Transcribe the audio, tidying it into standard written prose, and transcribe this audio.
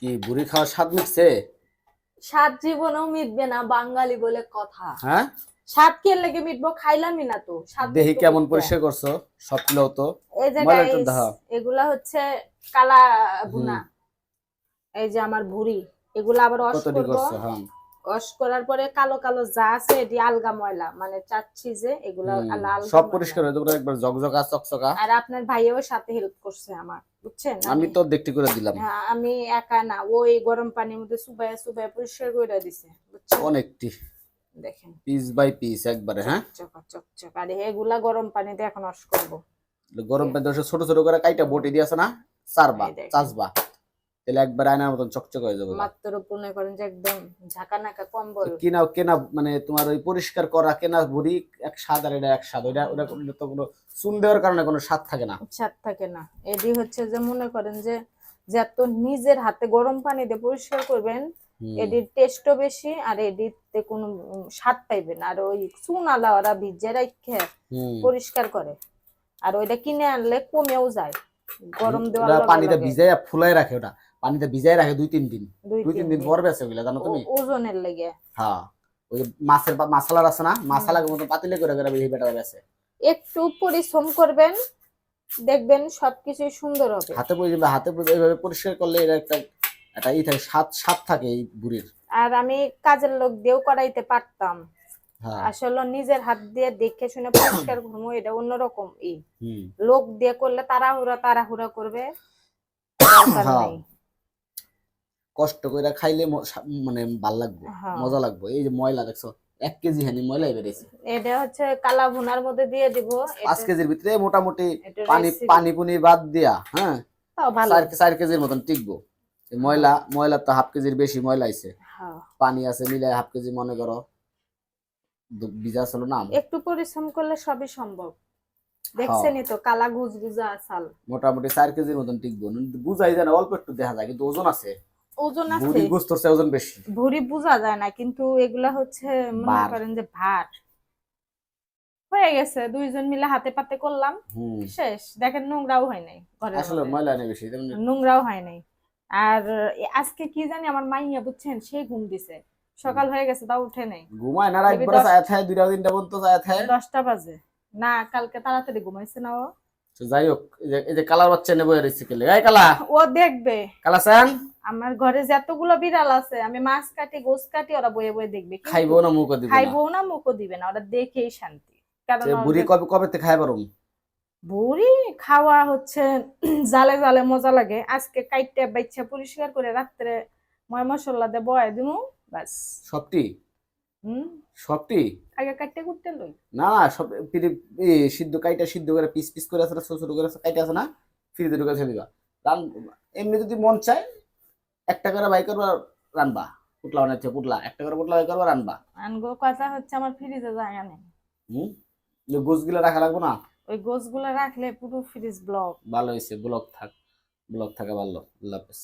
কি বুড়ি খাওয়ার স্বাদ মিটছে? স্বাদ জীবনেও মিটবে না, বাঙালি বলে কথা। হ্যাঁ, স্বাদ কে লেগে মিটবো? খাইলামই না তো, স্বাদ দেখি মিটবো কেমন কোথা? পরিষ্কার করছো। সবগুলো তো এই যে ময়লা একটু গাইস, দেখা। এগুলা হচ্ছে কালা হুম, ভুনা। এই যে আমার ভুঁড়ি, এগুলা আবার ওয়াশ কতটি করব। করছো? হ্যাঁ। ওয়াশ করার পরে কালো কালো যা আছে এটি আলগা ময়লা, মানে চাচ্ছি যে এগুলা হুম, আলগা সব ময়লা। পরিষ্কার হয়ে যাবে একবার জকজকা চকচকা। আর আপনার ভাইও সাথে হেল্প করছে আমার, বুঝছেন? আমি তো দেখতে করে দিলাম। আমি একা না, ওই গরম পানির মধ্যে চুবাইয়া চুবাইয়া পরিষ্কার করে দিছে, বুঝছেন? অনেকটি দেখেন পিস বাই পিস একবারে। হ্যাঁ, চকচকা চকচক। আর এগুলা গরম পানিতে এখন ওয়াশ করবো। গরম পানিতে ছোট ছোট করে কাইটা বটি দিয়েছে না, চারবা এই দেখেন, চাচবা, তাহলে একবার আয়নার মতন চকচক হয়ে যাবে। মাত্র মনে করেন যে একদম ঝাঁকা নাকা কম্বল। কেনা কেনা মানে তোমার ওই পরিষ্কার করা কেনা বুড়ি এক স্বাদ, আর এটা এক স্বাদ। ওইটা ওটা তো কোনো চুন দেওয়ার কারণে কোনো স্বাদ থাকে না। স্বাদ থাকে না। এটি হচ্ছে যে মনে করেন যে যত নিজের হাতে গরম পানি দিয়ে পরিষ্কার করবেন, হুম, এটির টেস্টও বেশি, আর এটিতে কোনো স্বাদ পাইবেন। আর ওই চুন আলা ওরা ভিজে রাখে হুম। পরিষ্কার করে, আর ওইটা কিনে আনলে কমেও যায় গরম দেওয়ার ওরা লগে পানিতে লগে। ভিজাইয়া ফুলাই রাখে, ওটা পানিতে ভিজাই রাখে 2-3 দিন। দুই দুই তিন তিন দিন দিন পর বেঁচে ওগুলা, জানো তুমি? ওজনের লেগে। হ্যাঁ, ওই যে মাছের মাসালার আছে না, মাসালার মতো পাতিলে করে করে এই বেটা বেঁচে। একটু পরিশ্রম করবেন, দেখবেন সবকিছুই সুন্দর হবে। হাতে এইভাবে পরিষ্কার করলে এটা একটা একটা ই থাকে, স্বাদ স্বাদ থাকে এই বুড়ির। আর আমি কাজের লোক দিয়েও করাইতে পারতাম, হ্যাঁ। আসলে নিজের হাত দিয়ে দেখে শুনে পরিষ্কার করবো, এটা অন্যরকম। হুম। লোক দিয়ে করলে তাড়াহুড়া তাড়াহুড়া করবে, দরকার হ্যাঁ, নাই। কষ্ট করে খাইলে মানে ভাল লাগবে, হ্যাঁ, মজা লাগবে। এই যে ময়লা দেখছো, 1 কেজি হানি ময়লাই বেড়েছে। এটা হচ্ছে কালা ভুনার মধ্যে দিয়ে দিব। 5 কেজির ভিতরে মোটামুটি এটা পানি রেসিপি, পানি পুনি বাদ দিয়া, হ্যাঁ, তাও ভালো। 4 কেজির মতন টিকবো। হ্যাঁ, ময়লা ময়লা তো 1/2 কেজির বেশি ময়লা আইছে। হ্যাঁ। পানি আছে মিলাই 1/2 কেজি মনে করো, ভিজা ছিল না। একটু পরিশ্রম করলে সবই সম্ভব। হ্যাঁ, দেখছেনই তো কালা গুজগুজা আসাল। মোটামুটি 4 কেজির মতন টিকবো। বুঝাই যায় না, অল্প একটু দেখা যায় কিন্তু ওজন আছে। ওজন আছে, বুড়ি গোস্তর চেয়ে ওজন বেশি। ভুঁড়ি বোঝা যায় না, কিন্তু এগুলা হচ্ছে মনে বার। করেন যে ভার হয়ে গেছে। দুইজন মিলে হাতে পাতে করলাম, হুম। শেষ। দেখেন নোংরাও হয় নাই ঘরের আসলে মধ্যে, ময়লা নেই বেশি তেমনি। নোংরাও হয় নাই। আর আজকে কি জানি আমার মাইয়া, বুঝছেন, সে ঘুম দিছে, সকাল হয়ে গেছে তাও উঠে নাই। ঘুমায় না, রাত দেখবি ভরে চায়া থাকে, 2টা 3টা পর্যন্ত চায়া থাকে। 10টা বাজে না, কালকে তাড়াতাড়ি ঘুমাইছে না ও। তো যাই হোক, এই যে কালার বাচ্চা নেবো এসে গেলে, এই কালা ও দেখবে কালা চান আমার ঘরে যতগুলো বিড়াল আছে, আমি মাছ কাটি গোস কাটি, ওরা বয়ে বয়ে দেখবে, কিন্তু খাইবো না মুখও দিব না। খাইবো না, মুখও দিবে না, ওরা দেখেই শান্তি। কারণ সে বুড়ি কবে কবে তে খাই পারুম। ভুড়ি খাওয়া হচ্ছে জালে জালে মজা লাগে। আজকে কাইটে বাইচ্ছা পরিষ্কার করে রাত্রে ময় মশলা দিয়ে বয় দিমু, বাস। সবটি হুম, সবটি আগে কাটতে কুটতে লই। না না, সব সিদ্ধ কাইটা সিদ্ধ করে পিস পিস করে আছে না, ছোট ছোট করে কাইটা আছে না, ফ্রিজে ঢুকে ছেড়ে দিবা। রান এমনি যদি মন চায় একটা করে বাই করবা, রানবা। পুটলা বানাচ্ছে পুটলা, একটা করে পুটলা বাই করবা, রানবা। আনগো কথা হচ্ছে আমার ফ্রিজে জায়গা নেই। হুম, গোছগুলো রাখা লাগবো না। ওই গোছগুলো রাখলে পুরো ফ্রিজ ব্লক। ভালো হয়েছে, ব্লক থাক, ব্লক থাকা ভালো। আল্লাহ হাফেজ।